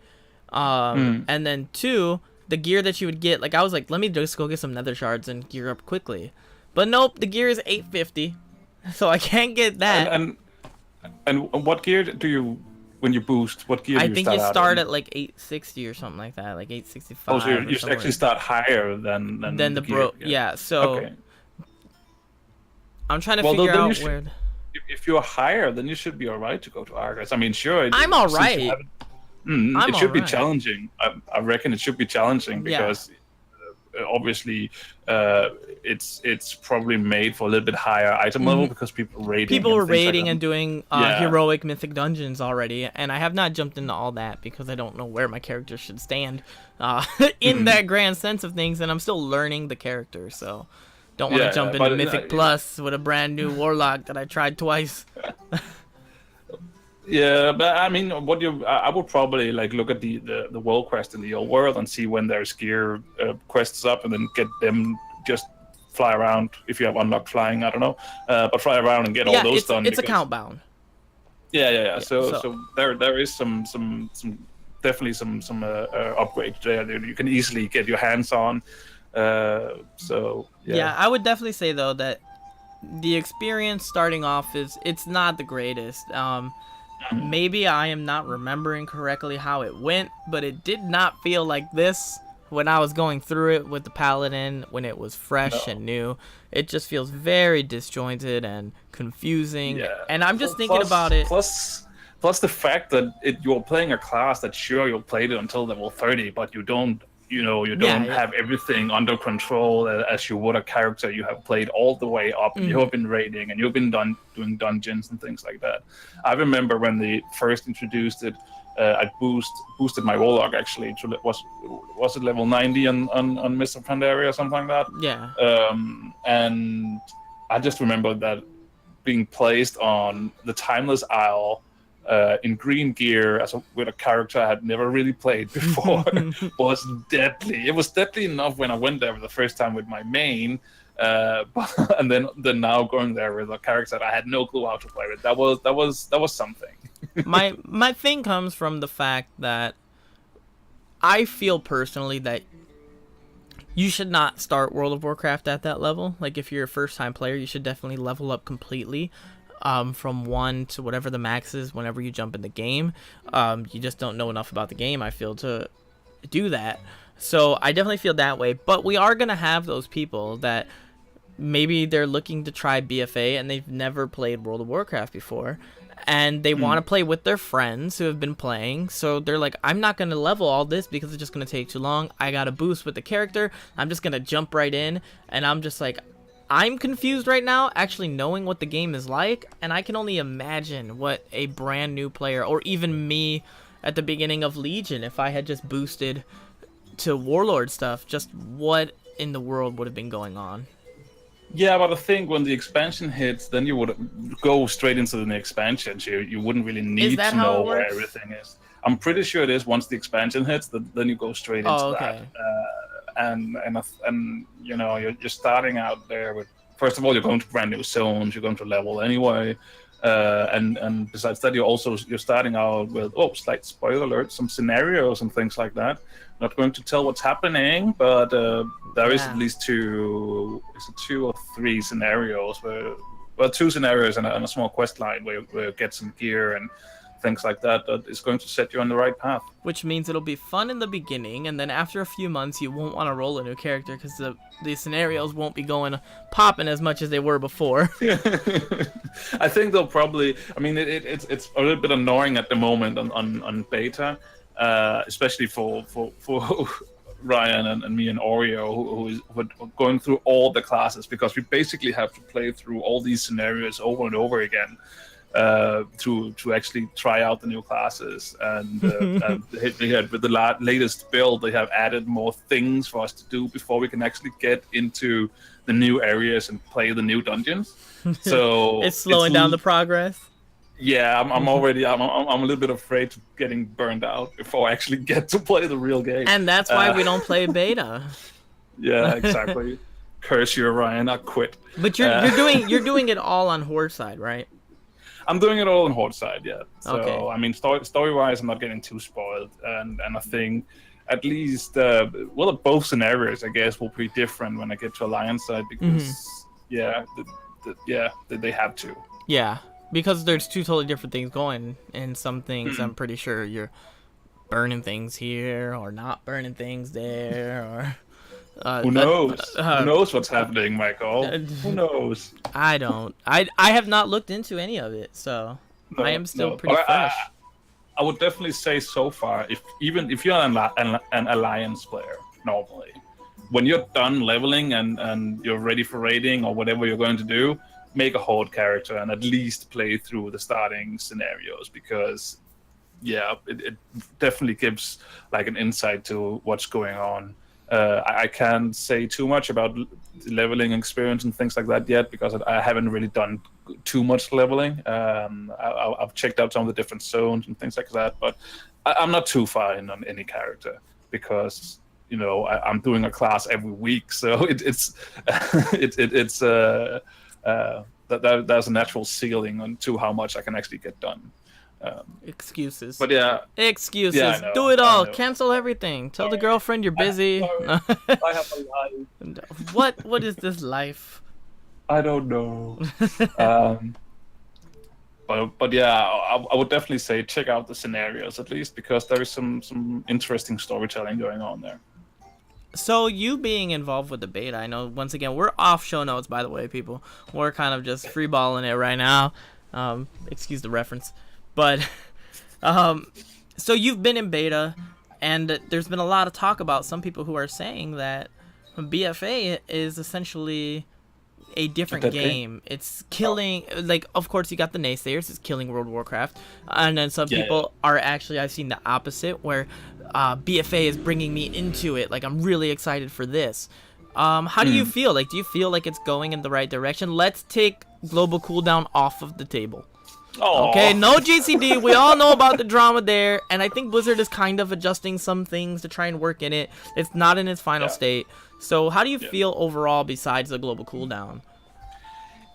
And then 2, the gear that you would get, like, I was like, let me just go get some nether shards and gear up quickly. But nope, the gear is 850. So I can't get that. And what gear do you, when you boost, what gear do you I think start you out start in? at like 860 or something like that, like 865. Oh, so you or somewhere. actually start higher than the gear. bro. Yeah, so Okay. I'm trying to Well, figure then you out should- where. If you're higher, then you should be alright to go to Argus. I mean, sure. I'm since you alright. haven't- I'm it should be alright. challenging. I reckon it should be challenging because obviously it's probably made for a little bit higher item level because people rating. People were and things like raiding that. and doing Yeah. heroic mythic dungeons already, and I have not jumped into all that because I don't know where my character should stand in that grand sense of things, and I'm still learning the character, so don't want to jump into but, Mythic Plus with a brand new warlock that I tried twice. Yeah, but I mean, I would probably like look at the world quest in the old world and see when there's gear quests up, and then get them, just fly around if you have unlocked flying. I don't know, but fly around and get all those done. It's because- account bound. Yeah. So so- there is some definitely some upgrades there that you can easily get your hands on. So Yeah, I would definitely say though that the experience starting off it's not the greatest. Maybe I am not remembering correctly how it went, but it did not feel like this when I was going through it with the paladin when it was fresh and new. It just feels very disjointed and confusing. Yeah. And I'm just thinking about it. Plus the fact that you're playing a class that sure you'll play it until level 30, but you don't have everything under control as you would a character you have played all the way up, and you have been raiding and you've been doing dungeons and things like that. I remember when they first introduced it, I boosted my warlock actually to was it level 90 on Mist of Pandaria or something like that. Yeah. And I just remember that being placed on the Timeless Isle in green gear with a character I had never really played before was deadly. It was deadly enough when I went there for the first time with my main, and then now going there with a character that I had no clue how to play with. That was something. my thing comes from the fact that I feel personally that you should not start World of Warcraft at that level. Like, if you're a first-time player, you should definitely level up completely. From 1 to whatever the max is whenever you jump in the game. You just don't know enough about the game, I feel, to do that. So I definitely feel that way. But we are going to have those people that maybe they're looking to try BFA and they've never played World of Warcraft before. And they want to play with their friends who have been playing. So they're like, I'm not going to level all this because it's just going to take too long. I got a boost with the character. I'm just going to jump right in. And I'm just like, I'm confused right now, actually knowing what the game is like, and I can only imagine what a brand new player, or even me at the beginning of Legion, if I had just boosted to Warlord stuff, just what in the world would have been going on. Yeah, but I think when the expansion hits, then you would go straight into the expansion. So you wouldn't really need that to how know it where works? everything is. I'm pretty sure it is once the expansion hits, then you go straight into okay. that. And you know, you're starting out there with, first of all, you're going to brand new zones, you're going to level anyway. And besides that, you're starting out with slight spoiler alert, some scenarios and things like that. Not going to tell what's happening, but there is at least two or three scenarios two scenarios and a small quest line where you get some gear and things like that is going to set you on the right path. Which means it'll be fun in the beginning, and then after a few months, you won't want to roll a new character because the scenarios won't be going popping as much as they were before. I think they'll probably. I mean, it's a little bit annoying at the moment on beta, especially for Ryan and me and Oreo, who are going through all the classes, because we basically have to play through all these scenarios over and over again. To actually try out the new classes, and they had, with the latest build, they have added more things for us to do before we can actually get into the new areas and play the new dungeons. So it's slowing down the progress. Yeah, I'm already I'm a little bit afraid of getting burned out before I actually get to play the real game. And that's why we don't play beta. Yeah, exactly. Curse you, Ryan! I quit. But you're doing it all on Horde side, right? I'm doing it all on Horde side, yeah. So, okay. I mean, story-wise, I'm not getting too spoiled. And I think at least, both scenarios, I guess, will be different when I get to Alliance side because, they have to. Yeah, because there's two totally different things going. And some things, I'm pretty sure you're burning things here or not burning things there, or... who knows? Who knows what's happening, Michael? Who knows? I don't. I have not looked into any of it, so I am still pretty fresh. I would definitely say so far, if you're an Alliance player normally, when you're done leveling and you're ready for raiding or whatever you're going to do, make a Horde character and at least play through the starting scenarios, because it definitely gives like an insight to what's going on. I can't say too much about leveling experience and things like that yet, because I haven't really done too much leveling. I've checked out some of the different zones and things like that, but I'm not too far in on any character, because I'm doing a class every week, so there's a natural ceiling on to how much I can actually get done. Excuses. But excuses. Yeah, do it all. Cancel everything. Tell the girlfriend you're busy. I have a life. What is this life? I don't know. But yeah, I would definitely say check out the scenarios at least, because there is some interesting storytelling going on there. So you being involved with the beta, I know once again we're off show notes, by the way, people. We're kind of just freeballing it right now. Excuse the reference. But, so you've been in beta, and there's been a lot of talk about some people who are saying that BFA is essentially a different game. It's killing, like, of course you got the naysayers, it's killing World of Warcraft, and then some people are actually, I've seen the opposite, where BFA is bringing me into it, like, I'm really excited for this. How do you feel? Like, do you feel like it's going in the right direction? Let's take global cooldown off of the table. Aww. Okay, no GCD. We all know about the drama there, and I think Blizzard is kind of adjusting some things to try and work in it. It's not in its final state. So how do you feel overall besides the global cooldown?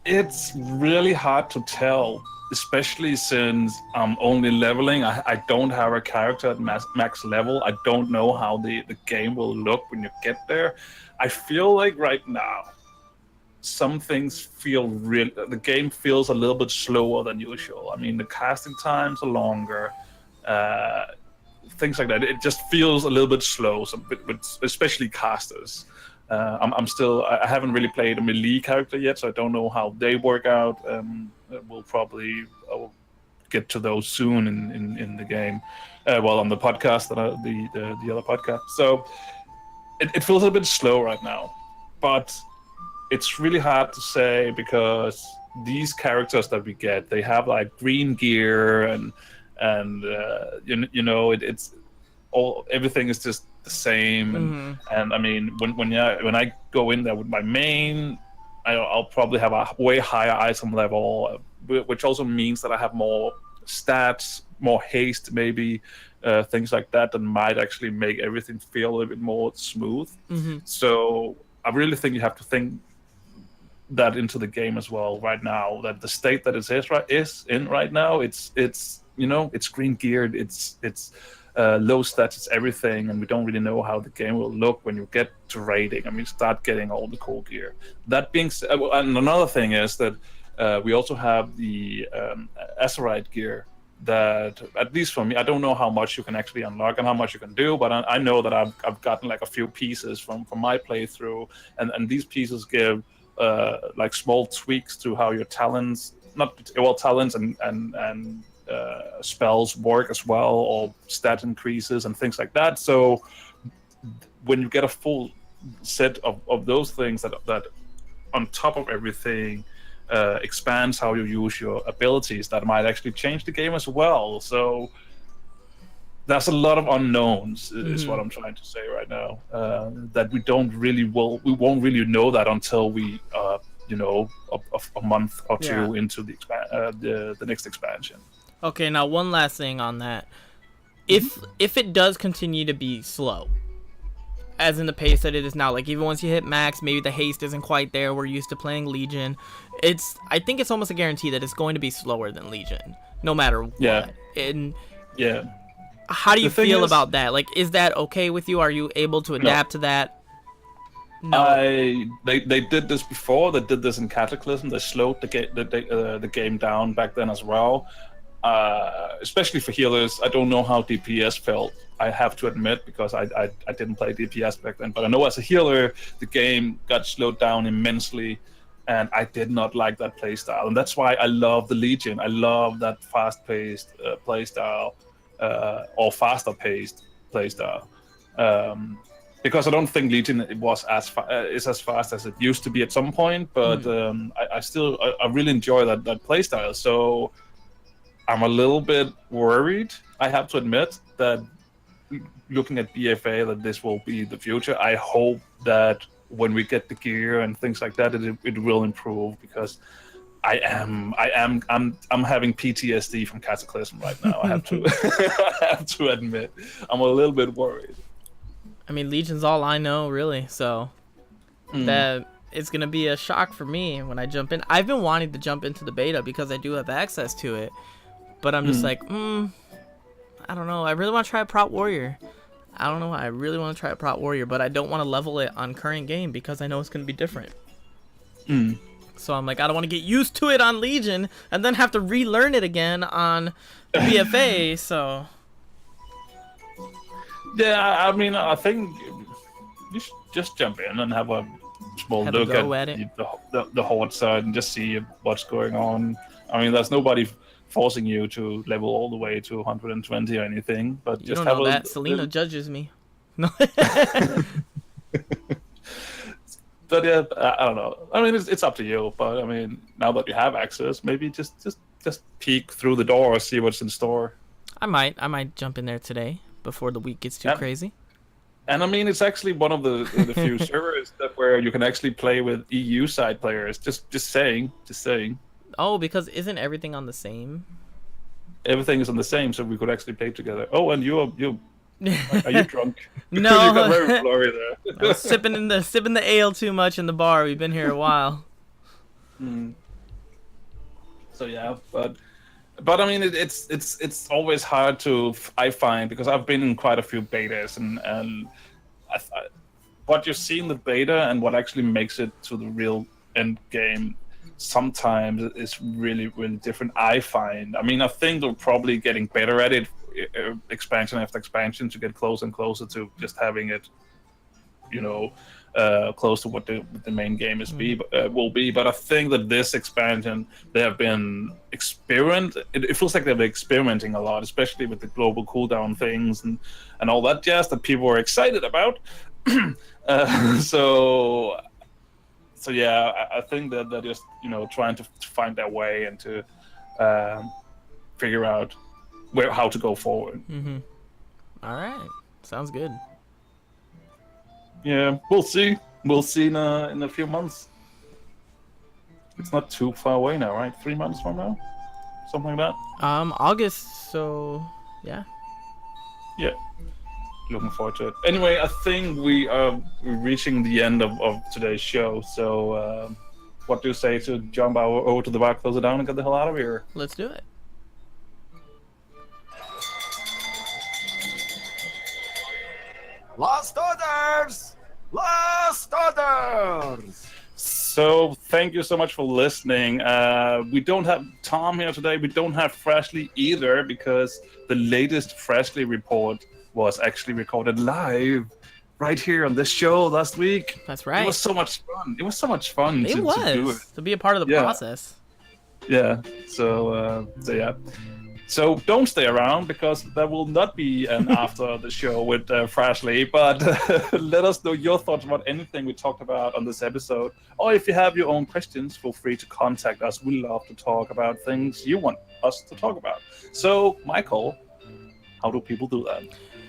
It's really hard to tell, especially since I'm only leveling. I don't have a character at max level. I don't know how the game will look when you get there. I feel like right now, some things feel real. The game feels a little bit slower than usual. I mean, the casting times are longer, things like that. It just feels a little bit slow, especially casters. I haven't really played a melee character yet, so I don't know how they work out. I'll get to those soon in the game. On the podcast, the other podcast. So it feels a bit slow right now, but it's really hard to say, because these characters that we get, they have like green gear and it's all, everything is just the same. And I mean, when I go in there with my main, I'll probably have a way higher item level, which also means that I have more stats, more haste, maybe things like that might actually make everything feel a little bit more smooth. So I really think you have to think that into the game as well right now. That the state that it is in right now, it's it's green geared, it's low stats, it's everything, and we don't really know how the game will look when you get to raiding. I mean, start getting all the cool gear. That being said, and another thing is that we also have the Azerite gear. That, at least for me, I don't know how much you can actually unlock and how much you can do, but I know that I've gotten like a few pieces from my playthrough, and these pieces give like small tweaks to how your talents, talents and spells work as well, or stat increases and things like that. So when you get a full set of those things that on top of everything expands how you use your abilities, that might actually change the game as well. So there's a lot of unknowns, is what I'm trying to say right now. That we won't really know that until we a month or two into the next expansion. Okay, now one last thing on that. If it does continue to be slow, as in the pace that it is now, like even once you hit max, maybe the haste isn't quite there. We're used to playing Legion. I think it's almost a guarantee that it's going to be slower than Legion, no matter what. Yeah. And yeah. How do you feel about that? Like, is that okay with you? Are you able to adapt to that? No. They did this before. They did this in Cataclysm. They slowed the game down back then as well. Especially for healers. I don't know how DPS felt, I have to admit, because I didn't play DPS back then. But I know as a healer, the game got slowed down immensely, and I did not like that playstyle. And that's why I love the Legion. I love that fast-paced playstyle, or faster-paced playstyle. Because I don't think Legion is as fast as it used to be at some point. But I really enjoy that playstyle. So I'm a little bit worried, I have to admit, that looking at BFA, that this will be the future. I hope that when we get the gear and things like that, it will improve, because I'm having PTSD from Cataclysm right now. I have to admit, I'm a little bit worried. I mean, Legion's all I know, really, so that it's gonna be a shock for me when I jump in. I've been wanting to jump into the beta because I do have access to it, but I'm just like, I don't know. I really want to try a Prot Warrior. I don't know. I really want to try a Prot Warrior, but I don't want to level it on current game because I know it's gonna be different. So I'm like, I don't want to get used to it on Legion and then have to relearn it again on BFA. So. Yeah, I mean, I think you should just jump in and have a small look at the Horde side and just see what's going on. I mean, there's nobody forcing you to level all the way to 120 or anything, but you just don't have know that. Selena judges me. No. But yeah, I don't know. I mean, it's up to you. But I mean, now that you have access, maybe just peek through the door, see what's in store. I might jump in there today before the week gets too crazy. And I mean, it's actually one of the few servers where you can actually play with EU side players. Just saying. Oh, because isn't everything on the same? Everything is on the same, so we could actually play together. Oh, and you are you drunk? No. You got very blurry there. I was sipping the ale too much in the bar. We've been here a while. So yeah, but I mean, it's always hard I find, because I've been in quite a few betas, and what you see in the beta and what actually makes it to the real end game sometimes is really, really different, I find. I mean, I think they're probably getting better at it, expansion after expansion, to get closer and closer to just having it, close to what the main game will be. But I think that this expansion, they have been it feels like they've been experimenting a lot, especially with the global cooldown things and all that jazz that people are excited about. So yeah, I think that they're just trying to find their way and to figure out how to go forward. All right, sounds good. Yeah, we'll see. We'll see in a few months. It's not too far away now, right? 3 months from now, something like that. August. So yeah. Yeah. Looking forward to it. Anyway, I think we are reaching the end of today's show. So what do you say to jump over to the bar, close it down, and get the hell out of here? Let's do it. Last orders! Last orders! So thank you so much for listening. We don't have Tom here today. We don't have Freshly either because the latest Freshly report was actually recorded live right here on this show last week. That's right. It was so much fun. It was so much fun It to do it. to be a part of the Yeah. process. Yeah. So yeah. So don't stay around because there will not be an after the show with Freshly. But let us know your thoughts about anything we talked about on this episode. Or if you have your own questions, feel free to contact us. We love to talk about things you want us to talk about. So, Michael, how do people do that?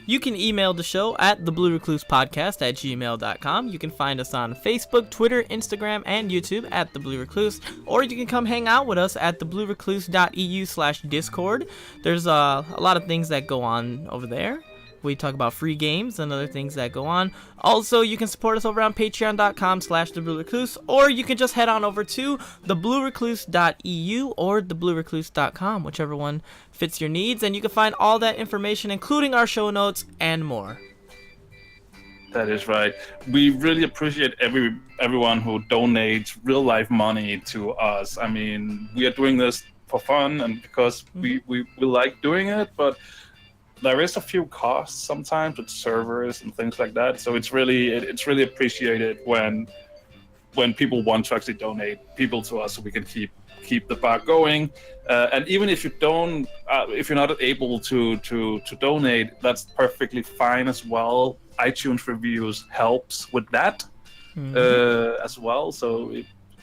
You can email the show at thebluereclusepodcast@gmail.com. You can find us on Facebook, Twitter, Instagram, and YouTube at The Blue Recluse. Or you can come hang out with us at thebluerecluse.eu/Discord. There's a lot of things that go on over there. We talk about free games and other things that go on. Also, you can support us over on patreon.com/thebluerecluse, or you can just head on over to thebluerecluse.eu or thebluerecluse.com, whichever one fits your needs, and you can find all that information, including our show notes and more. That is right. We really appreciate everyone who donates real life money to us. I mean, we are doing this for fun and because we like doing it, but there is a few costs sometimes with servers and things like that. So it's really appreciated when people want to actually donate people to us so we can keep the bar going. And even if you don't, if you're not able to donate, that's perfectly fine as well. iTunes reviews helps with that as well. So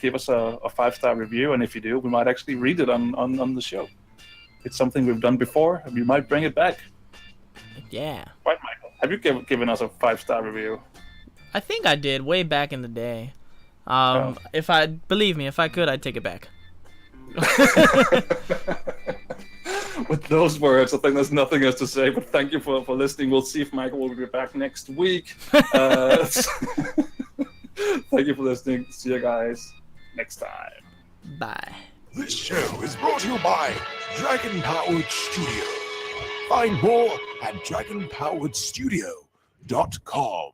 give us a 5-star review, and if you do, we might actually read it on the show. It's something we've done before, and we might bring it back. Yeah. Right, Michael? Have you given us a 5-star review? I think I did way back in the day. If I could, I'd take it back. With those words, I think there's nothing else to say, but thank you for listening. We'll see if Michael will be back next week. Thank you for listening. See you guys next time. Bye. This show is brought to you by Dragon Powered Studio. Find more at dragonpoweredstudio.com.